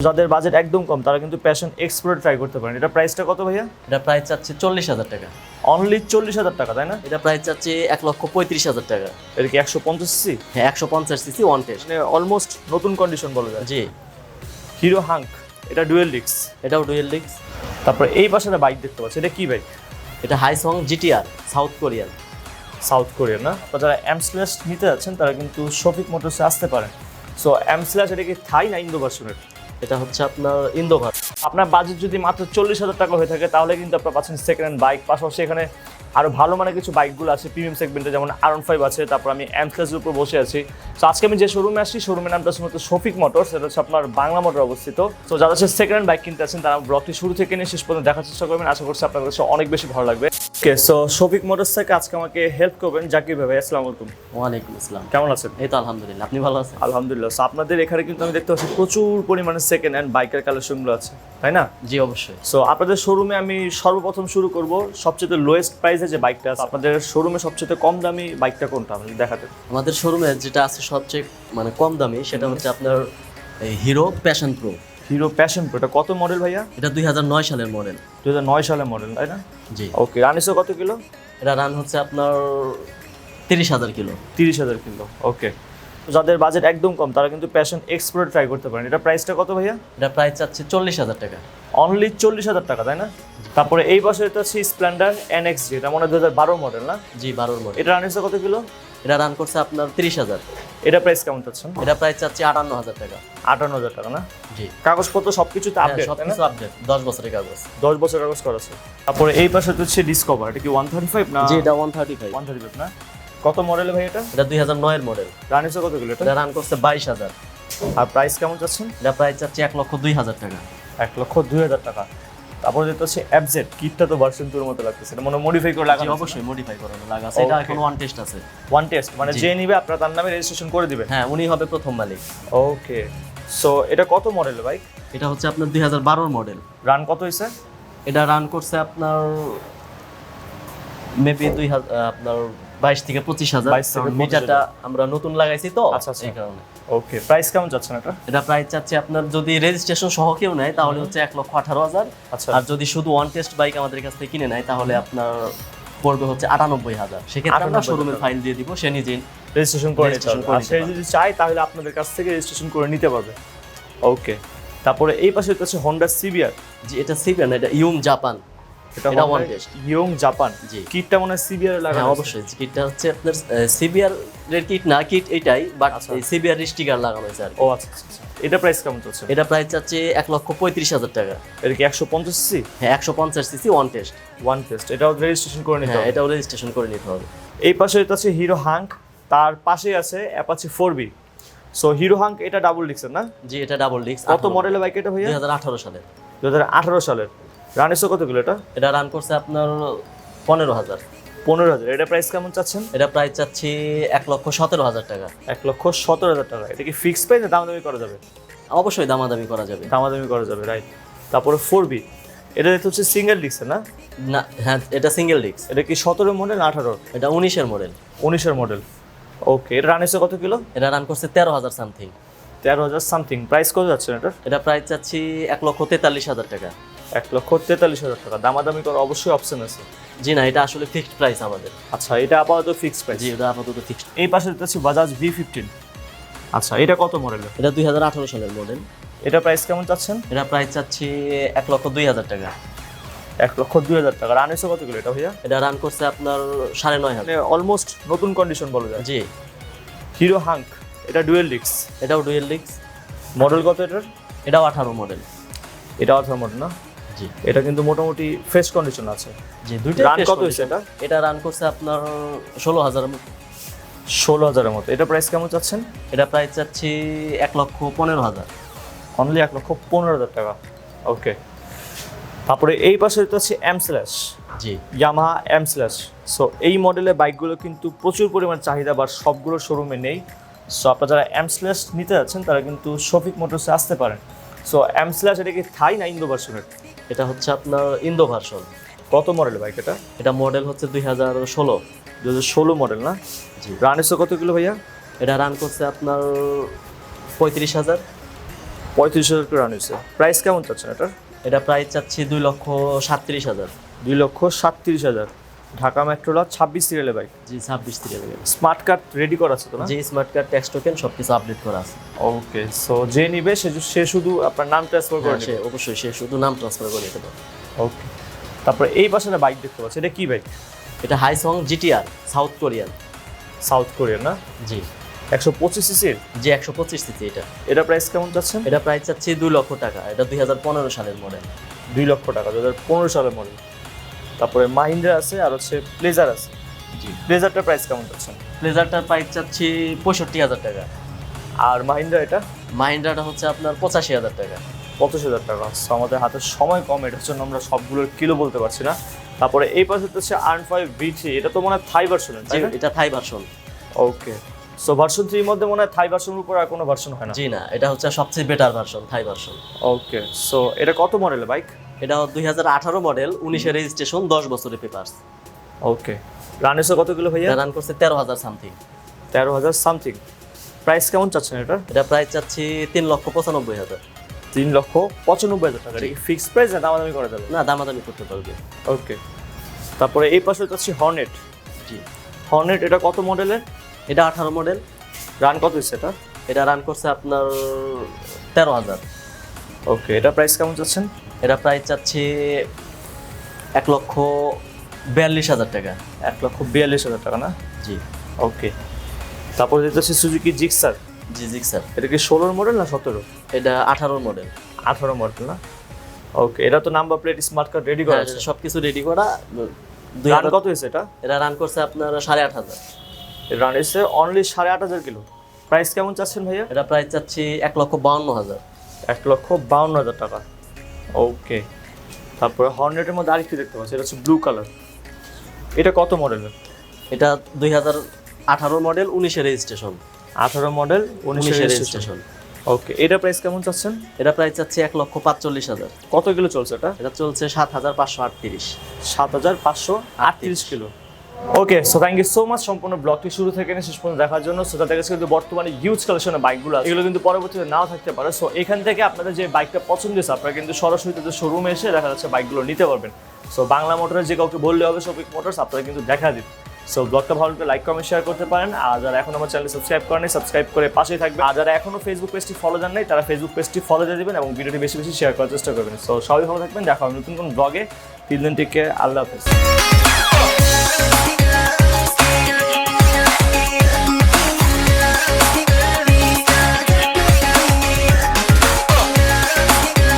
যাদের বাজেট একদম কম তারা কিন্তু প্যাশন এক্সপ্লোর ট্রাই করতে পারেন। এটা প্রাইসটা কত ভাইয়া? এটা প্রাইস চাচ্ছে 40,000 টাকা। অনলি 40,000 টাকা, তাই না? এটা প্রাইস চাচ্ছে 1,35,000 টাকা। এটা কি 150 সি? হ্যাঁ, 150 সিসি ওয়ান টেস্ট। মানে অলমোস্ট নতুন কন্ডিশন বলা যায়। জি, হিরো হাঙ্ক, এটা ডুয়েল ডিস্ক। এটাও ডুয়েল ডিস্ক। তারপরে এই পাশে একটা বাইক দেখতে পাচ্ছি, এটা কি বাইক? এটা Hyosung GTR, South Korean. South Korean না? আপনারা যারা এমস্ল্যাশ নিতে যাচ্ছেন তারা কিন্তু শফিক মোটরসে আসতে পারেন। সো এমস্ল্যাশ এটা কি থাই না ইন্দো ভার্সনের? এটা হচ্ছে আপনার ইন্দোভার। আপনার বাজেট যদি মাত্র 40,000 টাকা হয়ে থাকে তাহলে কিন্তু আপনারা পাচ্ছেন সেকেন্ড হ্যান্ড বাইক। পাশাপাশি এখানে আরও ভালো মানের কিছু বাইকগুলো আছে প্রিমিয়াম সেগমেন্টে, যেমন R15 আছে। তারপর আমি এমস্ল্যাশের উপর বসে আছি। তো আজকে আমি যে শোরুমে আসছি, শোরুমের নামটা হচ্ছে শফিক মোটরস। এটা হচ্ছে আপনার বাংলা মোটর অবস্থিত। তো যারা হচ্ছে সেকেন্ড হ্যান্ড বাইক কিনতে আছেন তারা ব্লগটি শুরু থেকে নিয়ে শেষ পর্যন্ত দেখার চেষ্টা করবেন। আশা করছি আপনাদের কাছে অনেক বেশি ভালো লাগবে। ওকে, সো শফিক মোটরস থেকে আজকে আমাকে হেল্প করবেন জাকির ভাই। আসসালামু আলাইকুম। ওয়ালাইকুম আসসালাম। কেমন আছেন? এই তো আলহামদুলিল্লাহ, আপনি ভালো আছেন? আলহামদুলিল্লাহ। সো আপনাদের এখানে কিন্তু আমি দেখতে পাচ্ছি প্রচুর পরিমাণে সেকেন্ড হ্যান্ড বাইকের কালেকশনগুলো আছে, তাই না? জি অবশ্যই। সো আপনাদের শোরুমে আমি সর্বপ্রথম শুরু করব সবচেয়ে লোয়েস্ট প্রাইসে যে বাইকটা আছে। আপনাদের শোরুমে সবচেয়ে কম দামি বাইকটা কোনটা আপনি দেখাতে? আমাদের শোরুমে যেটা আছে সবচেয়ে কম দামি সেটা হচ্ছে আপনার hero passion pro. Hero passion pro, এটা কত মডেল ভাইয়া? এটা 2009 সালের মডেল। 2009 সালের মডেল, তাই না? জি। ওকে, রানিসও কত কিলো? এটা রান হচ্ছে আপনার 30,000 কিলো। 30,000 কিলো। ওকে, যাদের বাজেট একদম কম তারা কিন্তু প্যাশন এক্সপ্লোর ট্রাই করতে পারেন। এটা প্রাইসটা কত ভাইয়া? এটা প্রাইস চাচ্ছে 40,000 টাকা। অনলি 40,000 টাকা, তাই না? তারপরে এই পাশে এটা হচ্ছে স্প্লেন্ডার NXG, এটা মনে হয় 2012 মডেল না? জি, 12 মডেল। এটা রানিসও কত কিলো? এটা রান করছে আপনার 30,000। এটা প্রাইস কেমন চাচ্ছেন? এটা প্রাইস চাচ্ছে 58,000 টাকা। 58,000 টাকা না? জি। কাগজপত্র সবকিছুতে আপডেট, তাই না? সবকিছু আপডেট, 10 বছরের কাগজ। 10 বছর কাগজ করা আছে। তারপরে এই পাশে হচ্ছে ডিসকভার, এটা কি 135 না? জি, এটা 135। 135 না? কত মডেল ভাই এটা? এটা 2009 এর মডেল। রানিসও কত কিলো এটা? এটা রান করছে 22,000। আর প্রাইস কেমন চাচ্ছেন? এটা প্রাইস চাচ্ছে 1,02,000 টাকা। 1,02,000 টাকা। তারপরে যেটা হচ্ছে FZ, কিটটা তো ভার্সন 2 এর মতো লাগতেছে। এটা মনে মডিফাই করে জি লাগানো আছে? অবশ্যই মডিফাই করানো লাগা আছে। এটা এখন ওয়ান টেস্ট আছে। ওয়ান টেস্ট মানে জি। যে নিবে আপনারা তার নামে রেজিস্ট্রেশন করে দিবেন? হ্যাঁ, উনি হবে প্রথম মালিক। ওকে, সো এটা কত মডেল বাইক? এটা হচ্ছে আপনার 2012 মডেল। রান কত হইছে? এটা রান করছে আপনার মেবি আপনার 22 থেকে 25,000। 22 থেকে 25,000 মিটারটা আমরা নতুন লাগাইছি তো, আচ্ছা, আচ্ছা। এই কারণে। ওকে, প্রাইস কেমন যাচ্ছেন এটা? এটা প্রাইস চাচ্ছে আপনার যদি রেজিস্ট্রেশন সহ কেউ নেয় তাহলে হচ্ছে 1,18,000। আচ্ছা, আর যদি শুধু ওয়ান টেস্ট বাইক আমাদের কাছ থেকে কিনে নেয় তাহলে আপনার পড়বে হচ্ছে 98,000। সেক্ষেত্রে আমরা 98,000 শোরুমে ফাইল দিয়ে দিব, সে নিজেই রেজিস্ট্রেশন করে নিতে registration হবে। করে আর নিতে সে পারবে। যদি চায় তাহলে আপনাদের কাছ থেকে রেজিস্ট্রেশন করে নিতে পারবে। ওকে, তারপরে এই পাশে হচ্ছে হোন্ডা CBR, যে এটা সিবিআর না, এটা ইয়ং জাপান। এটা এটা one test। ইয়ং জাপান। জি। কিটটা মনে হয় CBR এর লাগানো হ্যাঁ আছে। অবশ্যই, কিটটা হচ্ছে আপনার সিবিআর এর কিট না, কিট এটাই, বাট আচ্ছা। এই সিবিআর স্টিকার লাগানো হয়েছে আর কি। ও আচ্ছা, আচ্ছা, আচ্ছা। এটা প্রাইস কেমন চলছে? এটা প্রাইস চাচ্ছে 1,35,000 টাকা। এটা কি 150 সি? হ্যাঁ, 150 CC one test. One test, এটাও রেজিস্ট্রেশন করে নিতে হ্যাঁ, হবে। এটাও রেজিস্ট্রেশন করে নিতে হবে। এই পাশে এটা হচ্ছে হিরো হাঙ্ক, তার পাশেই আছে Apache 4B। So hero hunk এটা ডাবল ডিস্কের না? জি, এটা ডাবল ডিস্ক। কত মডেলের বাইক এটা ভাইয়া? 2018 সালে। 2018 সালের। রানিসও কত কিলো এটা? এটা রান করছে আপনার 15,000। 15,000। এটা প্রাইস কেমন চাচ্ছেন? এটা প্রাইস চাচ্ছি 1,17,000 টাকা। 1,17,000 টাকা। এটা কি ফিক্স প্রাইস না দামাদামি করা যাবে? অবশ্যই দামাদামি করা যাবে। দামাদামি করা যাবে, রাইট। তারপরে 4B, এটা দেখতে হচ্ছে সিঙ্গেল ডিস্ক না? না, হ্যাঁ, এটা সিঙ্গেল ডিস্ক। এটা কি 17 মডেল না 18? এটা 19-এর মডেল। 19-এর মডেল। ওকে, এটা রানিসও কত কিলো? এটা রান করছে 13,000 সামথিং। 13,000 সামথিং। প্রাইস কত যাচ্ছে এটার? এটা প্রাইস চাচ্ছি 1,43,000 টাকা। 1,43,000 টাকা। দামাদামি করার অবশ্যই অপশন আছে? জি না, এটা আসলে ফিক্সড প্রাইস আমাদের। আচ্ছা, এটা আপাতত ফিক্স প্রাইস। জি, এটা আপাতত ফিক্সড। এই পাশে দেখতে পাচ্ছি বাজাজ V15। আচ্ছা, এটা কত মডেলের? এটা 2018 সালের মডেল। এটা প্রাইস কেমন চাচ্ছেন? এটা প্রাইস চাচ্ছি 1,02,000 টাকা। 1,02,000 টাকা। রানিসও কত কিলো এটা ভাইয়া? এটা রান করছে আপনার 9,500। মানে অলমোস্ট নতুন কন্ডিশন বলা যায়। জি। হিরো হাঙ্ক, এটা ডুয়েল ডিস্ক। এটাও ডুয়েল ডিস্ক। মডেল কত এটার? এটাও 18 মডেল। এটা 18 মডেল না? জি। এটা কিন্তু মোটামুটি ফ্রেশ কন্ডিশন আছে। জি, দুইটা রান কত হয়েছে এটা? এটা রান করছে আপনার 16,000 এর মতো। 16,000-এর মতো। এটা প্রাইস কেমন চাচ্ছেন? এটা প্রাইস চাচ্ছি 1,15,000। অনলি 1,15,000 টাকা। ওকে, তারপরে এই পাশে এটা হচ্ছে M/, জি। Yamaha M/। সো এই মডেলের বাইকগুলো কিন্তু প্রচুর পরিমাণ চাহিদা, বা সবগুলো শোরুমে নেই। সো আপনারা যারা M/, নিতে যাচ্ছেন তারা কিন্তু শফিক মোটরসে আসতে পারেন। সো M/, এটা কি থাই না ইন্দো ভার্সনের? এটা হচ্ছে আপনার ইন্দো ভার্সন। কত মডেলের বাইক এটা? এটা মডেল হচ্ছে 2016। 2016 মডেল না? জি। রানিসও কত কিলো ভাইয়া? এটা রান করছে আপনার 35,000। 35,000 করে রান হয়েছে। প্রাইস কেমন চাচ্ছেন এটার? এটা প্রাইস চাচ্ছি 2,37,000। 2,37,000। ঢাকা মেট্রোলা 26 সিরিয়ালের বাইক। জি 26 থেকে স্মার্ট কার্ড রেডি করা আছে তো না? জি স্মার্ট কার্ড, ট্যাক্স টোকেন সব কিছু আপডেট করা আছে। ওকে, সো যে নিবে সে শুধু আপনার নাম ট্রান্সফার করে হ্যাঁ, সে অবশ্যই সে শুধু নাম ট্রান্সফার করে দিতে পারে। ওকে, তারপরে এই পাশে বাইক দেখতে পাচ্ছি, এটা কি বাইক? এটা Hyosung GTR, South Korean. South Korean না? জি 125 সিসির। জি 125 সিসি এটা। এটা প্রাইস কেমন চাচ্ছেন? এটা প্রাইস চাচ্ছি 2 লক্ষ টাকা। এটা 2015 সালের মডেল। 2 লক্ষ টাকা, 2015 সালের মডেল। তারপরে মাহিন্দ্রা আছে আর হচ্ছে প্লেজার আছে। জি প্লেজারটার প্রাইস কেমন চাচ্ছেন? প্লেজারটার প্রাইস চাচ্ছি 65,000 টাকা। আর মাহিন্দ্রা এটা মাহিন্দ্রাটা হচ্ছে আপনার 85,000 টাকা। 25,000 টাকা। সো আমাদের হাতে সময় কম, এটার জন্য আমরা সবগুলোর কিলো বলতে পারছি না। তারপরে এই পাশে হচ্ছে R5 V3, এটা তো মনে হয় থাই ভার্সনের, জি তাই না? এটা থাই ভার্সন। ওকে, সো ভার্সন 3 এর মধ্যে মনে হয় থাই ভার্সনের উপর আর কোনো ভার্সন হয় না। জি না, এটা হচ্ছে সবচেয়ে বেটার ভার্সন, থাই ভার্সন। ওকে, সো এটা কত মডেলের বাইক? এটা 2018 মডেল, 19 এর রেজিস্ট্রেশন, 10 বছরের পেপারস। ওকে, রানেসে কত কিলো ভাইয়া? এটা রান করছে 13,000 সামথিং। 13,000 সামথিং। প্রাইস কেমন চাচ্ছেন এটা? এটা প্রাইস চাচ্ছি 3,95,000। 3,95,000 টাকা। এটা কি ফিক্সড প্রাইস না দামাদামি করা যাবে? না, দামাদামি করতে পারবে। ওকে, তারপরে এই পাশে হচ্ছে হর্নেট। জি হর্নেট এটা কত মডেলের? এটা 18 মডেল। রান কত হচ্ছে এটা? এটা রান করছে আপনার 13,000। ওকে, এটা প্রাইস কেমন চাচ্ছেন? এটা প্রাইস চাচ্ছি 1,42,000 টাকা। 1,42,000 টাকা না? জি ওকে, তারপরে যেটা হচ্ছে সুজুকি জিক্সার। জি জি স্যার। এটা কি 16 মডেল না 17? এটা 18 মডেল। 18 মডেল না? ওকে, এটা তো number plate smart card ready করা আছে। সবকিছু রেডি করা। রান কত হয়েছে এটা? এটা রান করছে আপনার 8,500। রান এসে অনলি 8,500 কিলো। প্রাইস কেমন চাচ্ছেন ভাইয়া? এটা প্রাইস চাচ্ছি 1,52,000। 1,52,000 টাকা। ওকে, তারপরে হর্নেটের মধ্যে আরেকটি দেখতে পাচ্ছি, এটা হচ্ছে ব্লু কালার। এটা কত মডেলের? এটা 2018 মডেল, 19 এর রেজিস্ট্রেশন। 18 মডেল, 19 এর রেজিস্ট্রেশন। ওকে, এটা প্রাইস কেমন চাচ্ছেন? এটা প্রাইস চাচ্ছি 1,45,000। কত কিলো চলছে এটা? এটা চলছে 7,538। 7,538 kilo. Okay, so thank you so much সম্পূর্ণ ব্লগটি শুরু থেকে শেষ পর্যন্ত দেখার জন্য। সো তাদের কাছে কিন্তু বর্তমানে হিউজ কালেকশনের বাইকগুলো আছে, এগুলো কিন্তু পরবর্তীতে নাও থাকতে পারে। সো এখান থেকে আপনাদের যে বাইকটা পছন্দ হয়েছে আপনারা কিন্তু সরাসরি তাদের শোরুমে এসে দেখা যাচ্ছে বাইকগুলো নিতে পারবেন। সো বাংলা মোটরের যে কাউকে বললে হবে শফিক মোটরস, আপনারা কিন্তু দেখা দিন। সো ব্লগটা ভালো লাগলে লাইক কমেন্ট শেয়ার করতে পারেন। আর যারা এখন আমার চ্যানেল সাবস্ক্রাইব করেনি সাবস্ক্রাইব করে পাশেই থাকবে। আর যারা এখনো ফেসবুক পেজটি ফলো দেন নাই তারা ফেসবুক পেজটি ফলো দিয়ে দেবেন এবং ভিডিওটি বেশি বেশি শেয়ার করার চেষ্টা করবেন। সো সবাই ভালো থাকবেন, দেখা হবে নতুন কোন ব্লগে। টিল দেন টেক কেয়ার, আল্লাহ হাফেজ।